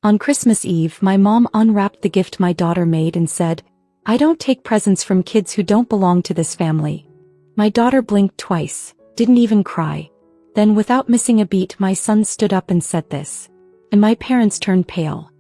On Christmas Eve, my mom unwrapped the gift my daughter made and said, "I don't take presents from kids who don't belong to this family." My daughter blinked twice, didn't even cry. Then without missing a beat, my son stood up and said this. And my parents turned pale.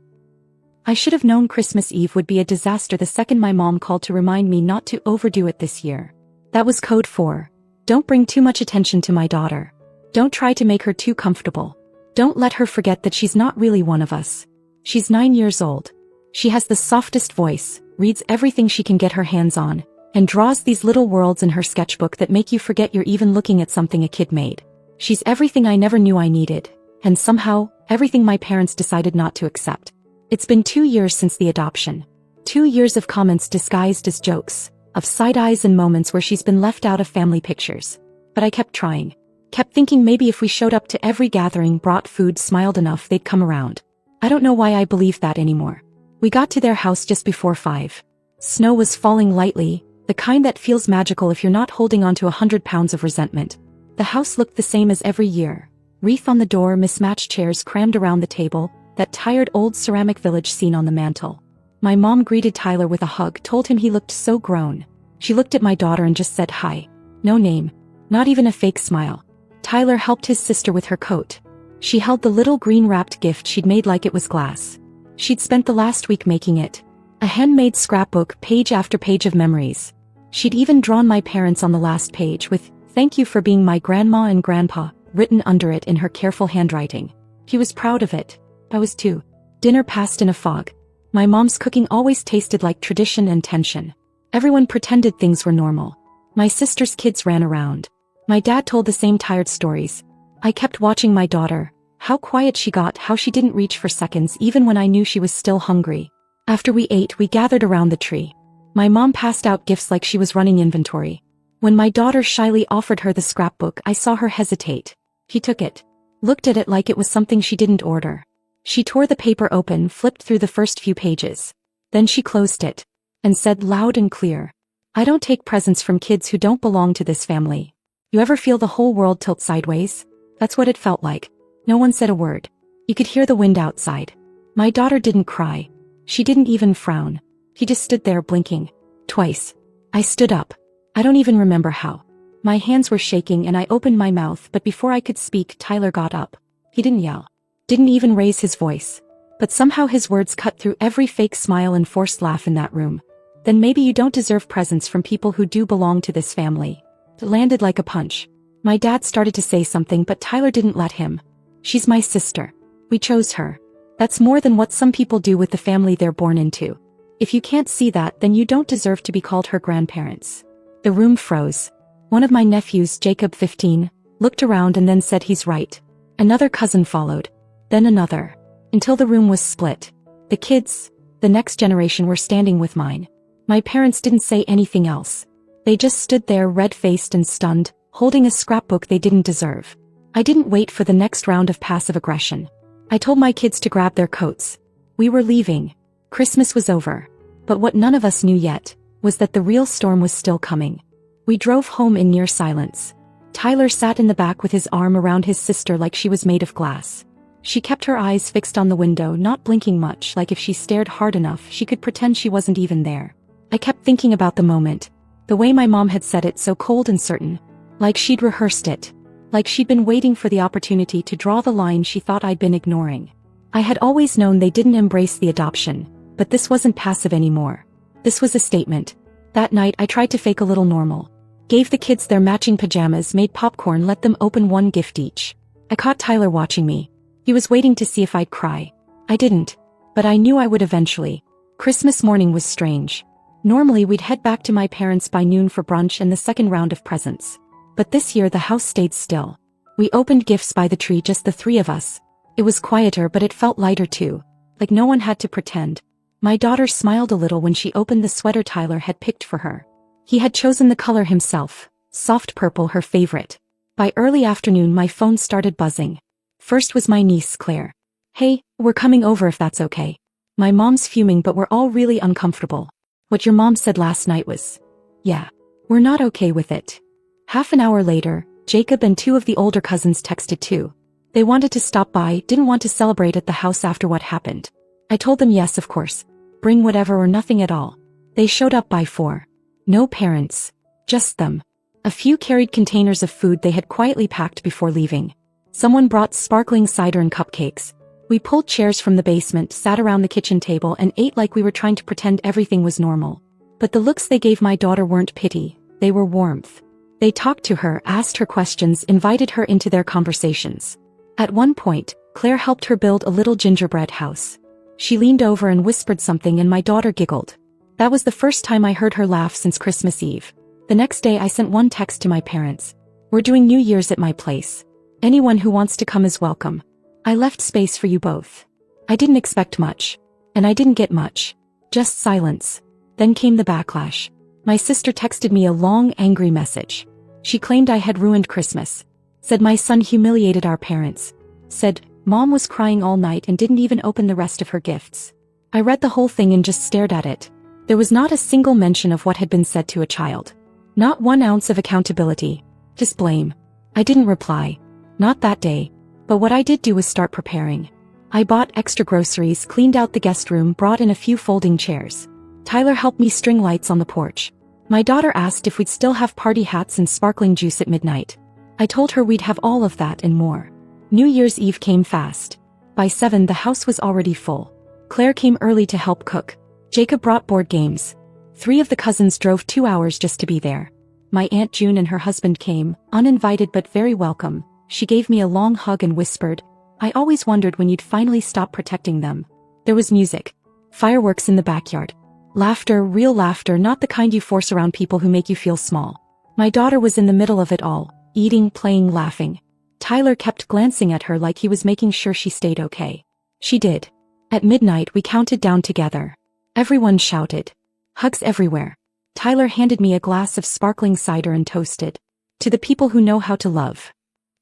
I should have known Christmas Eve would be a disaster the second my mom called to remind me not to overdo it this year. That was code for, don't bring too much attention to my daughter. Don't try to make her too comfortable. Don't let her forget that she's not really one of us. She's 9 years old. She has the softest voice, reads everything she can get her hands on, and draws these little worlds in her sketchbook that make you forget you're even looking at something a kid made. She's everything I never knew I needed, and somehow, everything my parents decided not to accept. It's been 2 years since the adoption. 2 years of comments disguised as jokes, of side eyes and moments where she's been left out of family pictures. But I kept trying. Kept thinking maybe if we showed up to every gathering, brought food, smiled enough, they'd come around. I don't know why I believe that anymore. We got to their house just before 5. Snow was falling lightly, the kind that feels magical if you're not holding on to 100 pounds of resentment. The house looked the same as every year. Wreath on the door, mismatched chairs crammed around the table, that tired old ceramic village scene on the mantel. My mom greeted Tyler with a hug, told him he looked so grown. She looked at my daughter and just said hi. No name. Not even a fake smile. Tyler helped his sister with her coat. She held the little green wrapped gift she'd made like it was glass. She'd spent the last week making it. A handmade scrapbook, page after page of memories. She'd even drawn my parents on the last page with, "Thank you for being my grandma and grandpa," written under it in her careful handwriting. He was proud of it. I was too. Dinner passed in a fog. My mom's cooking always tasted like tradition and tension. Everyone pretended things were normal. My sister's kids ran around. My dad told the same tired stories. I kept watching my daughter. How quiet she got, how she didn't reach for seconds even when I knew she was still hungry. After we ate, we gathered around the tree. My mom passed out gifts like she was running inventory. When my daughter shyly offered her the scrapbook, I saw her hesitate. She took it. Looked at it like it was something she didn't order. She tore the paper open, flipped through the first few pages. Then she closed it. And said loud and clear, "I don't take presents from kids who don't belong to this family." You ever feel the whole world tilt sideways? That's what it felt like. No one said a word. You could hear the wind outside. My daughter didn't cry. She didn't even frown. She just stood there blinking. Twice. I stood up. I don't even remember how. My hands were shaking and I opened my mouth, but before I could speak, Tyler got up. He didn't yell. Didn't even raise his voice. But somehow his words cut through every fake smile and forced laugh in that room. "Then maybe you don't deserve presents from people who do belong to this family." It landed like a punch. My dad started to say something, but Tyler didn't let him. "She's my sister. We chose her. That's more than what some people do with the family they're born into. If you can't see that, then you don't deserve to be called her grandparents." The room froze. One of my nephews, Jacob 15, looked around and then said he's right. Another cousin followed. Then another. Until the room was split. The kids, the next generation, were standing with mine. My parents didn't say anything else. They just stood there red-faced and stunned, holding a scrapbook they didn't deserve. I didn't wait for the next round of passive aggression. I told my kids to grab their coats. We were leaving. Christmas was over. But what none of us knew yet was that the real storm was still coming. We drove home in near silence. Tyler sat in the back with his arm around his sister like she was made of glass. She kept her eyes fixed on the window, not blinking much, like if she stared hard enough she could pretend she wasn't even there. I kept thinking about the moment. The way my mom had said it, so cold and certain. Like she'd rehearsed it. Like she'd been waiting for the opportunity to draw the line she thought I'd been ignoring. I had always known they didn't embrace the adoption, but this wasn't passive anymore. This was a statement. That night I tried to fake a little normal. Gave the kids their matching pajamas, made popcorn, let them open one gift each. I caught Tyler watching me. He was waiting to see if I'd cry. I didn't. But I knew I would eventually. Christmas morning was strange. Normally we'd head back to my parents by noon for brunch and the second round of presents. But this year the house stayed still. We opened gifts by the tree, just the three of us. It was quieter, but it felt lighter too. Like no one had to pretend. My daughter smiled a little when she opened the sweater Tyler had picked for her. He had chosen the color himself. Soft purple, her favorite. By early afternoon my phone started buzzing. First was my niece, Claire. "Hey, we're coming over if that's okay." My mom's fuming, but we're all really uncomfortable. "What your mom said last night was..." "Yeah. We're not okay with it." Half an hour later, Jacob and two of the older cousins texted too. They wanted to stop by, didn't want to celebrate at the house after what happened. I told them yes, of course. Bring whatever or nothing at all. They showed up by 4. No parents. Just them. A few carried containers of food they had quietly packed before leaving. Someone brought sparkling cider and cupcakes. We pulled chairs from the basement, sat around the kitchen table and ate like we were trying to pretend everything was normal. But the looks they gave my daughter weren't pity, they were warmth. They talked to her, asked her questions, invited her into their conversations. At one point, Claire helped her build a little gingerbread house. She leaned over and whispered something and my daughter giggled. That was the first time I heard her laugh since Christmas Eve. The next day I sent one text to my parents. We're doing New Year's at my place. Anyone who wants to come is welcome. I left space for you both. I didn't expect much. And I didn't get much. Just silence. Then came the backlash. My sister texted me a long, angry message. She claimed I had ruined Christmas. Said my son humiliated our parents. Said, Mom was crying all night and didn't even open the rest of her gifts. I read the whole thing and just stared at it. There was not a single mention of what had been said to a child. Not 1 ounce of accountability. Just blame. I didn't reply. Not that day. But what I did do was start preparing. I bought extra groceries, cleaned out the guest room, brought in a few folding chairs. Tyler helped me string lights on the porch. My daughter asked if we'd still have party hats and sparkling juice at midnight. I told her we'd have all of that and more. New Year's Eve came fast. By 7 the house was already full. Claire came early to help cook. Jacob brought board games. 3 of the cousins drove 2 hours just to be there. My Aunt June and her husband came, uninvited but very welcome. She gave me a long hug and whispered, I always wondered when you'd finally stop protecting them. There was music. Fireworks in the backyard. Laughter, real laughter, not the kind you force around people who make you feel small. My daughter was in the middle of it all, eating, playing, laughing. Tyler kept glancing at her like he was making sure she stayed okay. She did. At midnight we counted down together. Everyone shouted. Hugs everywhere. Tyler handed me a glass of sparkling cider and toasted. To the people who know how to love.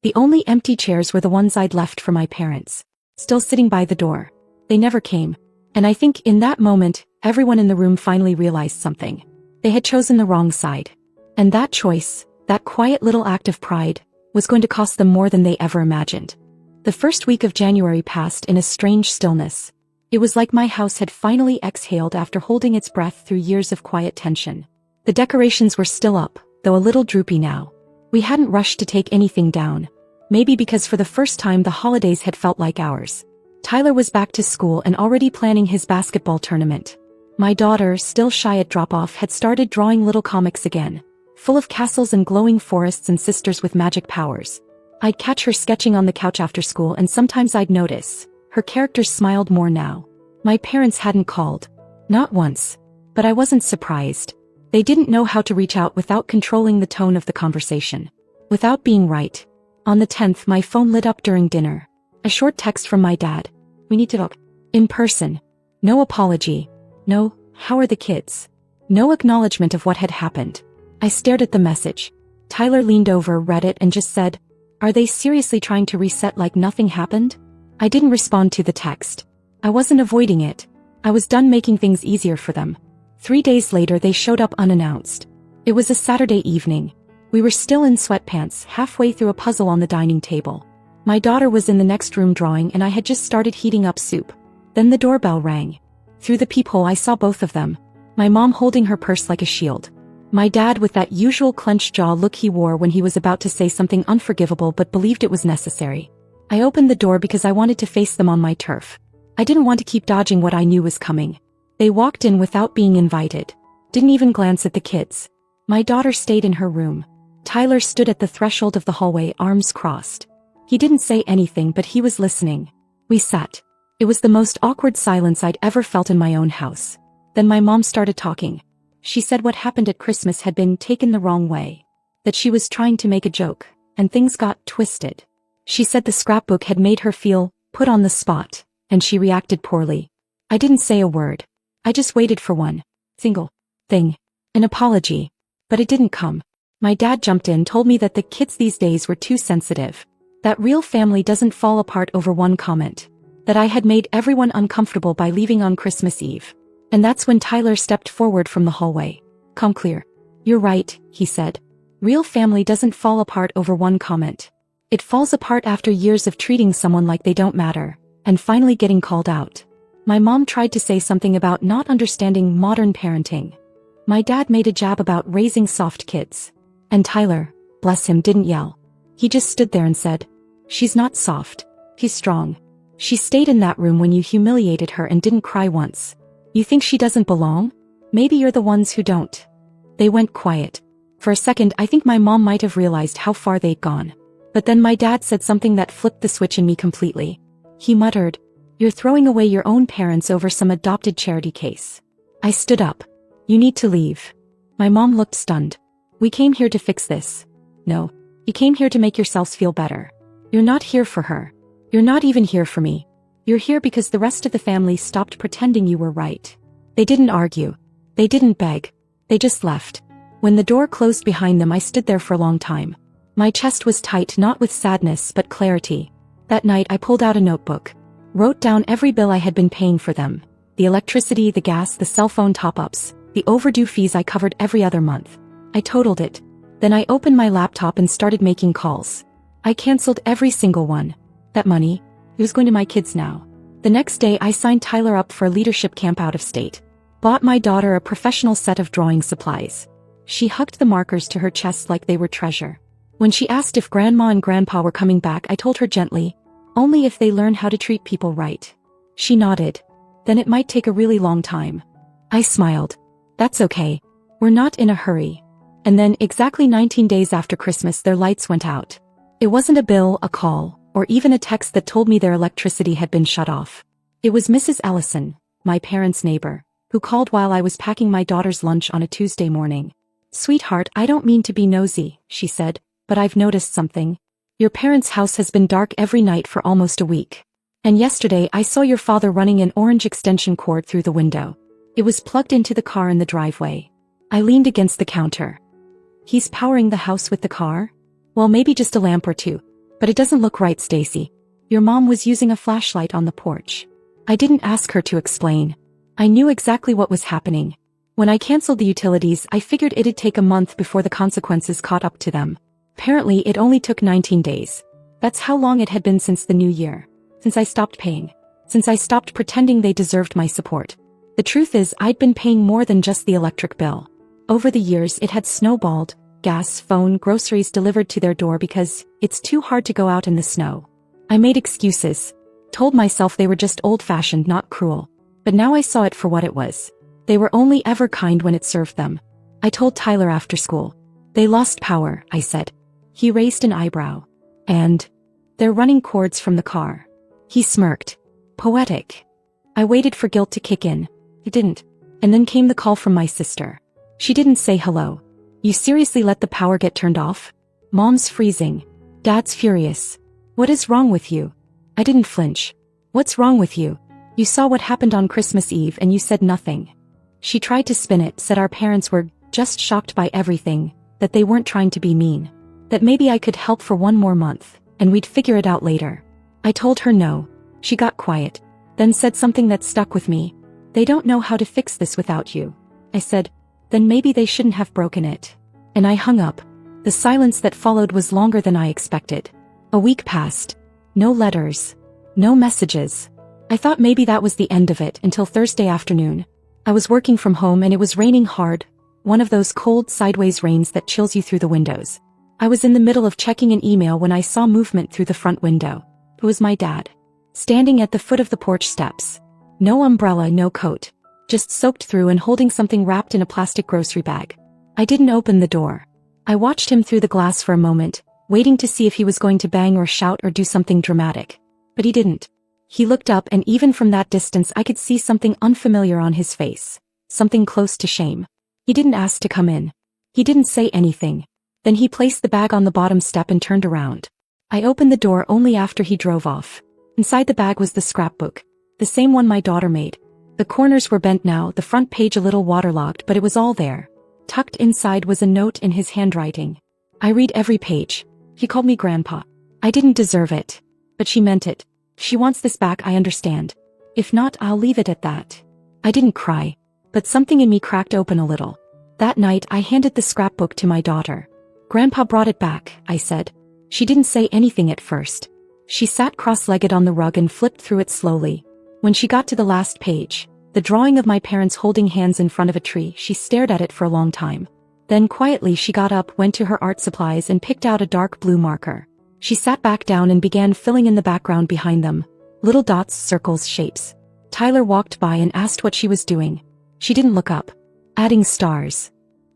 The only empty chairs were the ones I'd left for my parents. Still sitting by the door. They never came. And I think in that moment, everyone in the room finally realized something. They had chosen the wrong side. And that choice, that quiet little act of pride, was going to cost them more than they ever imagined. The first week of January passed in a strange stillness. It was like my house had finally exhaled after holding its breath through years of quiet tension. The decorations were still up, though a little droopy now. We hadn't rushed to take anything down. Maybe because for the first time the holidays had felt like ours. Tyler was back to school and already planning his basketball tournament. My daughter, still shy at drop-off, had started drawing little comics again, full of castles and glowing forests and sisters with magic powers. I'd catch her sketching on the couch after school and sometimes I'd notice, her characters smiled more now. My parents hadn't called. Not once. But I wasn't surprised. They didn't know how to reach out without controlling the tone of the conversation. Without being right. On the 10th my phone lit up during dinner. A short text from my dad. We need to talk. In person. No apology. No, how are the kids? No acknowledgement of what had happened. I stared at the message. Tyler leaned over, read it and just said, Are they seriously trying to reset like nothing happened? I didn't respond to the text. I wasn't avoiding it. I was done making things easier for them. 3 days later they showed up unannounced. It was a Saturday evening. We were still in sweatpants, halfway through a puzzle on the dining table. My daughter was in the next room drawing and I had just started heating up soup. Then the doorbell rang. Through the peephole I saw both of them. My mom holding her purse like a shield. My dad with that usual clenched jaw look he wore when he was about to say something unforgivable but believed it was necessary. I opened the door because I wanted to face them on my turf. I didn't want to keep dodging what I knew was coming. They walked in without being invited. Didn't even glance at the kids. My daughter stayed in her room. Tyler stood at the threshold of the hallway, arms crossed. He didn't say anything but he was listening. We sat. It was the most awkward silence I'd ever felt in my own house. Then my mom started talking. She said what happened at Christmas had been taken the wrong way. That she was trying to make a joke, and things got twisted. She said the scrapbook had made her feel put on the spot, and she reacted poorly. I didn't say a word. I just waited for one single thing. An apology. But it didn't come. My dad jumped in, told me that the kids these days were too sensitive. That real family doesn't fall apart over one comment. That I had made everyone uncomfortable by leaving on Christmas Eve. And that's when Tyler stepped forward from the hallway. Come clear. You're right, he said. Real family doesn't fall apart over one comment. It falls apart after years of treating someone like they don't matter, and finally getting called out. My mom tried to say something about not understanding modern parenting. My dad made a jab about raising soft kids. And Tyler, bless him, didn't yell. He just stood there and said, "She's not soft. He's strong. She stayed in that room when you humiliated her and didn't cry once. You think she doesn't belong? Maybe you're the ones who don't." They went quiet. For a second I think my mom might have realized how far they'd gone. But then my dad said something that flipped the switch in me completely. He muttered, "You're throwing away your own parents over some adopted charity case." I stood up. "You need to leave." My mom looked stunned. "We came here to fix this." "No. You came here to make yourselves feel better. You're not here for her. You're not even here for me. You're here because the rest of the family stopped pretending you were right." They didn't argue. They didn't beg. They just left. When the door closed behind them I stood there for a long time. My chest was tight, not with sadness but clarity. That night I pulled out a notebook. Wrote down every bill I had been paying for them. The electricity, the gas, the cell phone top-ups, the overdue fees I covered every other month. I totaled it. Then I opened my laptop and started making calls. I canceled every single one. That money, it was going to my kids now. The next day I signed Tyler up for a leadership camp out of state. Bought my daughter a professional set of drawing supplies. She hugged the markers to her chest like they were treasure. When she asked if Grandma and Grandpa were coming back I told her gently, "Only if they learn how to treat people right." She nodded. "Then it might take a really long time." I smiled. "That's okay. We're not in a hurry." And then, exactly 19 days after Christmas, their lights went out. It wasn't a bill, a call, or even a text that told me their electricity had been shut off. It was Mrs. Ellison, my parents' neighbor, who called while I was packing my daughter's lunch on a Tuesday morning. "Sweetheart, I don't mean to be nosy," she said, "but I've noticed something. Your parents' house has been dark every night for almost a week. And yesterday I saw your father running an orange extension cord through the window. It was plugged into the car in the driveway." I leaned against the counter. "He's powering the house with the car? Well, maybe just a lamp or two. But it doesn't look right, Stacy. Your mom was using a flashlight on the porch." I didn't ask her to explain. I knew exactly what was happening. When I canceled the utilities I figured it'd take a month before the consequences caught up to them. Apparently it only took 19 days. That's how long it had been since the new year. Since I stopped paying. Since I stopped pretending they deserved my support. The truth is I'd been paying more than just the electric bill. Over the years it had snowballed. Gas, phone, groceries delivered to their door because it's too hard to go out in the snow. I made excuses. Told myself they were just old-fashioned, not cruel. But now I saw it for what it was. They were only ever kind when it served them. I told Tyler after school. "They lost power," I said. He raised an eyebrow. "And? They're running cords from the car." He smirked. "Poetic." I waited for guilt to kick in. It didn't. And then came the call from my sister. She didn't say hello. "You seriously let the power get turned off?" Mom's freezing. Dad's furious. "What is wrong with you?" I didn't flinch. "What's wrong with you? You saw what happened on Christmas Eve and you said nothing." She tried to spin it, said our parents were just shocked by everything, that they weren't trying to be mean. That maybe I could help for one more month, and we'd figure it out later. I told her no. She got quiet, then said something that stuck with me. "They don't know how to fix this without you." I said, "Then maybe they shouldn't have broken it." And I hung up. The silence that followed was longer than I expected. A week passed. No letters. No messages. I thought maybe that was the end of it until Thursday afternoon. I was working from home and it was raining hard, one of those cold sideways rains that chills you through the windows. I was in the middle of checking an email when I saw movement through the front window. It was my dad. Standing at the foot of the porch steps. No umbrella, no coat. Just soaked through and holding something wrapped in a plastic grocery bag. I didn't open the door. I watched him through the glass for a moment, waiting to see if he was going to bang or shout or do something dramatic. But he didn't. He looked up and even from that distance I could see something unfamiliar on his face. Something close to shame. He didn't ask to come in. He didn't say anything. Then he placed the bag on the bottom step and turned around. I opened the door only after he drove off. Inside the bag was the scrapbook. The same one my daughter made. The corners were bent now, the front page a little waterlogged, but it was all there. Tucked inside was a note in his handwriting. I read every page. He called me Grandpa. I didn't deserve it. But she meant it. If she wants this back, I understand. If not, I'll leave it at that. I didn't cry. But something in me cracked open a little. That night I handed the scrapbook to my daughter. "Grandpa brought it back," I said. She didn't say anything at first. She sat cross-legged on the rug and flipped through it slowly. When she got to the last page, the drawing of my parents holding hands in front of a tree, she stared at it for a long time. Then quietly she got up, went to her art supplies and picked out a dark blue marker. She sat back down and began filling in the background behind them. Little dots, circles, shapes. Tyler walked by and asked what she was doing. She didn't look up. Adding stars.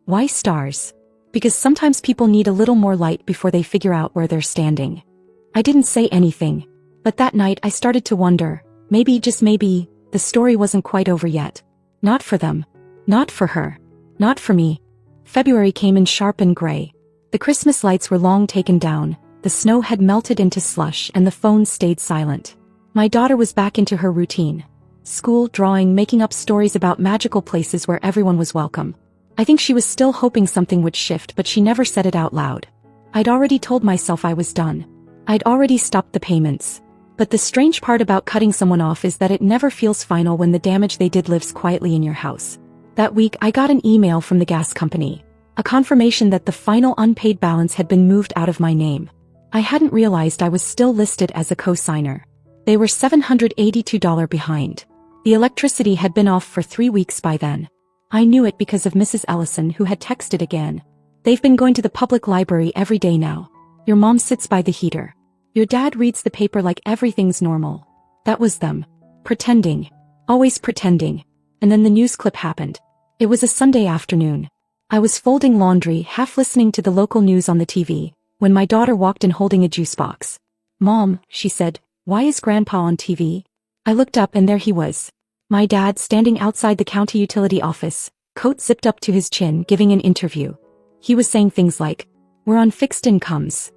Why stars? Because sometimes people need a little more light before they figure out where they're standing. I didn't say anything. But that night I started to wonder, maybe, just maybe, the story wasn't quite over yet. Not for them. Not for her. Not for me. February came in sharp and gray. The Christmas lights were long taken down, the snow had melted into slush and the phone stayed silent. My daughter was back into her routine. School, drawing, making up stories about magical places where everyone was welcome. I think she was still hoping something would shift, but she never said it out loud. I'd already told myself I was done. I'd already stopped the payments. But the strange part about cutting someone off is that it never feels final when the damage they did lives quietly in your house. That week I got an email from the gas company. A confirmation that the final unpaid balance had been moved out of my name. I hadn't realized I was still listed as a co-signer. They were $782 behind. The electricity had been off for 3 weeks by then. I knew it because of Mrs. Ellison, who had texted again. They've been going to the public library every day now. Your mom sits by the heater. Your dad reads the paper like everything's normal. That was them. Pretending. Always pretending. And then the news clip happened. It was a Sunday afternoon. I was folding laundry, half listening to the local news on the TV, when my daughter walked in holding a juice box. "Mom," she said, "why is Grandpa on TV?" I looked up and there he was. My dad standing outside the county utility office, coat zipped up to his chin, giving an interview. He was saying things like, "We're on fixed incomes.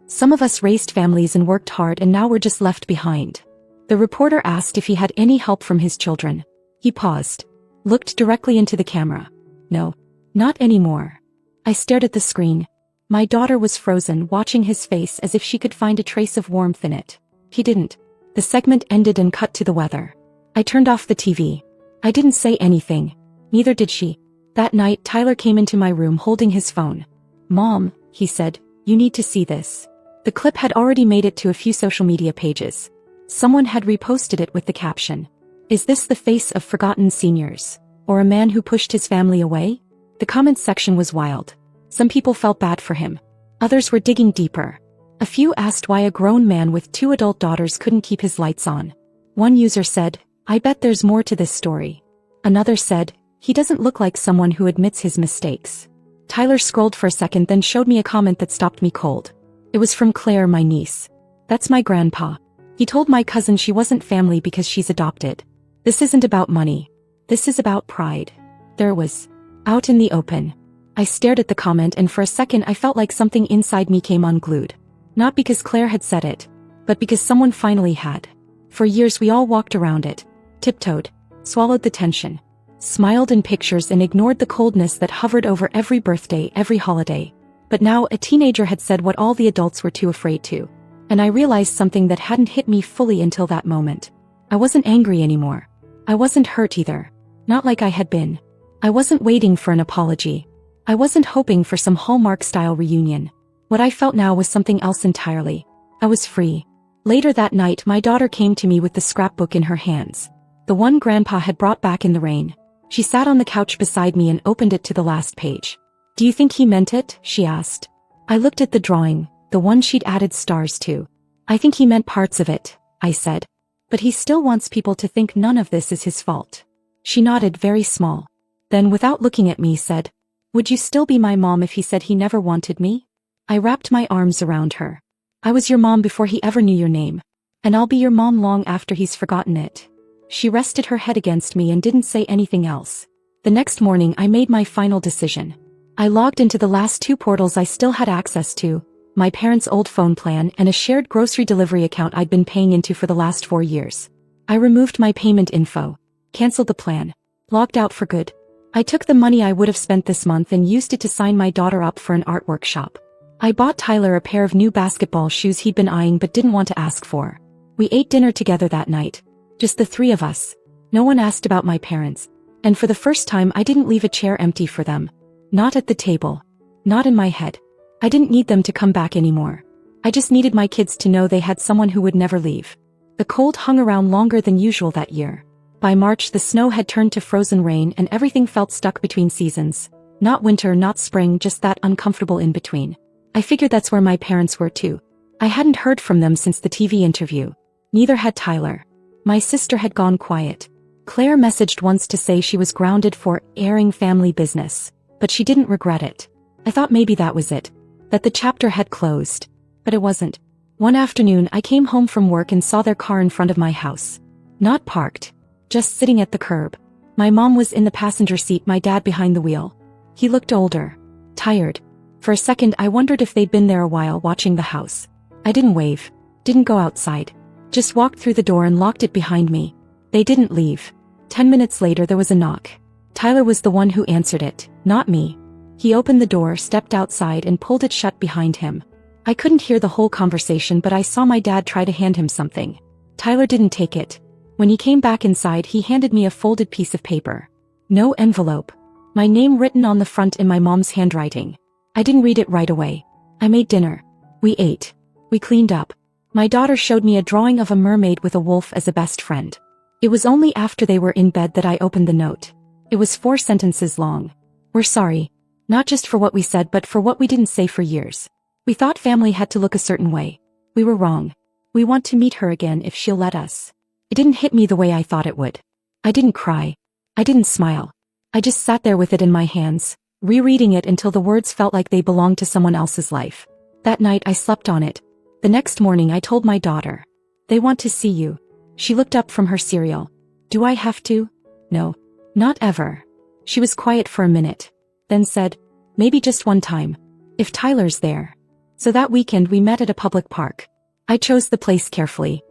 Some of us raised families and worked hard and now we're just left behind." The reporter asked if he had any help from his children. He paused, looked directly into the camera. "No, not anymore." I stared at the screen. My daughter was frozen, watching his face as if she could find a trace of warmth in it. He didn't. The segment ended and cut to the weather. I turned off the TV. I didn't say anything. Neither did she. That night, Tyler came into my room holding his phone. "Mom," he said, "you need to see this." The clip had already made it to a few social media pages. Someone had reposted it with the caption, "Is this the face of forgotten seniors? Or a man who pushed his family away?" The comments section was wild. Some people felt bad for him. Others were digging deeper. A few asked why a grown man with 2 adult daughters couldn't keep his lights on. One user said, "I bet there's more to this story." Another said, "He doesn't look like someone who admits his mistakes." Tyler scrolled for a second, then showed me a comment that stopped me cold. It was from Claire, my niece. "That's my grandpa. He told my cousin she wasn't family because she's adopted. This isn't about money. This is about pride." There it was. Out in the open. I stared at the comment and for a second I felt like something inside me came unglued. Not because Claire had said it, but because someone finally had. For years we all walked around it, tiptoed, swallowed the tension, smiled in pictures and ignored the coldness that hovered over every birthday, every holiday. But now a teenager had said what all the adults were too afraid to. And I realized something that hadn't hit me fully until that moment. I wasn't angry anymore. I wasn't hurt either. Not like I had been. I wasn't waiting for an apology. I wasn't hoping for some Hallmark-style reunion. What I felt now was something else entirely. I was free. Later that night, my daughter came to me with the scrapbook in her hands. The one Grandpa had brought back in the rain. She sat on the couch beside me and opened it to the last page. "Do you think he meant it?" she asked. I looked at the drawing, the one she'd added stars to. "I think he meant parts of it," I said. "But he still wants people to think none of this is his fault." She nodded, very small. Then, without looking at me, said, "Would you still be my mom if he said he never wanted me?" I wrapped my arms around her. "I was your mom before he ever knew your name. And I'll be your mom long after he's forgotten it." She rested her head against me and didn't say anything else. The next morning I made my final decision. I logged into the last 2 portals I still had access to, my parents' old phone plan and a shared grocery delivery account I'd been paying into for the last 4 years. I removed my payment info, canceled the plan, logged out for good. I took the money I would have spent this month and used it to sign my daughter up for an art workshop. I bought Tyler a pair of new basketball shoes he'd been eyeing but didn't want to ask for. We ate dinner together that night. Just the 3 of us. No one asked about my parents. And for the first time I didn't leave a chair empty for them. Not at the table. Not in my head. I didn't need them to come back anymore. I just needed my kids to know they had someone who would never leave. The cold hung around longer than usual that year. By March the snow had turned to frozen rain and everything felt stuck between seasons. Not winter, not spring, just that uncomfortable in-between. I figured that's where my parents were too. I hadn't heard from them since the TV interview. Neither had Tyler. My sister had gone quiet. Claire messaged once to say she was grounded for airing family business, but she didn't regret it. I thought maybe that was it, that the chapter had closed. But it wasn't. One afternoon I came home from work and saw their car in front of my house. Not parked. Just sitting at the curb. My mom was in the passenger seat, my dad behind the wheel. He looked older. Tired. For a second I wondered if they'd been there a while watching the house. I didn't wave. Didn't go outside. Just walked through the door and locked it behind me. They didn't leave. 10 minutes later there was a knock. Tyler was the one who answered it, not me. He opened the door, stepped outside and pulled it shut behind him. I couldn't hear the whole conversation, but I saw my dad try to hand him something. Tyler didn't take it. When he came back inside he handed me a folded piece of paper. No envelope. My name written on the front in my mom's handwriting. I didn't read it right away. I made dinner. We ate. We cleaned up. My daughter showed me a drawing of a mermaid with a wolf as a best friend. It was only after they were in bed that I opened the note. It was 4 sentences long. We're sorry. Not just for what we said but for what we didn't say for years. We thought family had to look a certain way. We were wrong. We want to meet her again if she'll let us. It didn't hit me the way I thought it would. I didn't cry. I didn't smile. I just sat there with it in my hands, rereading it until the words felt like they belonged to someone else's life. That night I slept on it. The next morning I told my daughter. They want to see you. She looked up from her cereal. Do I have to? No. Not ever. She was quiet for a minute. Then said, maybe just one time. If Tyler's there. So that weekend we met at a public park. I chose the place carefully.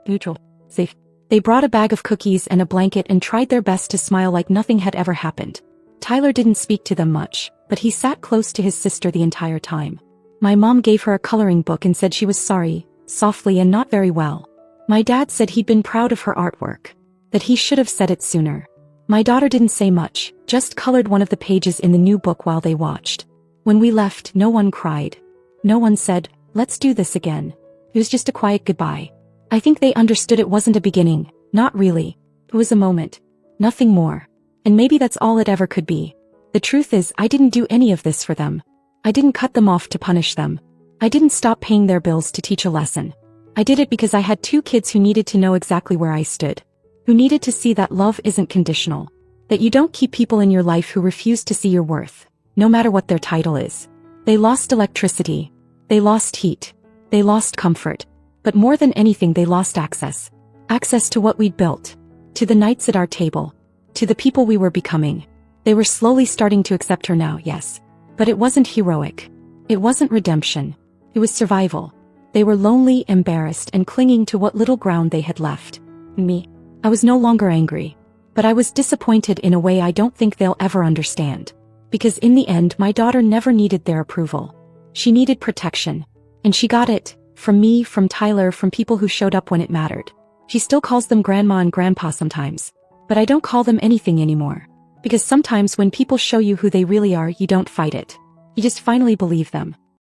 Neutral. Safe. They brought a bag of cookies and a blanket and tried their best to smile like nothing had ever happened. Tyler didn't speak to them much, but he sat close to his sister the entire time. My mom gave her a coloring book and said she was sorry, softly and not very well. My dad said he'd been proud of her artwork. That he should have said it sooner. My daughter didn't say much, just colored one of the pages in the new book while they watched. When we left, no one cried. No one said, let's do this again. It was just a quiet goodbye. I think they understood it wasn't a beginning, not really. It was a moment. Nothing more. And maybe that's all it ever could be. The truth is, I didn't do any of this for them. I didn't cut them off to punish them. I didn't stop paying their bills to teach a lesson. I did it because I had 2 kids who needed to know exactly where I stood. Who needed to see that love isn't conditional. That you don't keep people in your life who refuse to see your worth, no matter what their title is. They lost electricity. They lost heat. They lost comfort. But more than anything they lost access. Access to what we'd built. To the nights at our table. To the people we were becoming. They were slowly starting to accept her now, yes. But it wasn't heroic. It wasn't redemption. It was survival. They were lonely, embarrassed, and clinging to what little ground they had left. Me. I was no longer angry. But I was disappointed in a way I don't think they'll ever understand. Because in the end my daughter never needed their approval. She needed protection. And she got it. From me, from Tyler, from people who showed up when it mattered. She still calls them grandma and grandpa sometimes. But I don't call them anything anymore. Because sometimes when people show you who they really are, you don't fight it. You just finally believe them.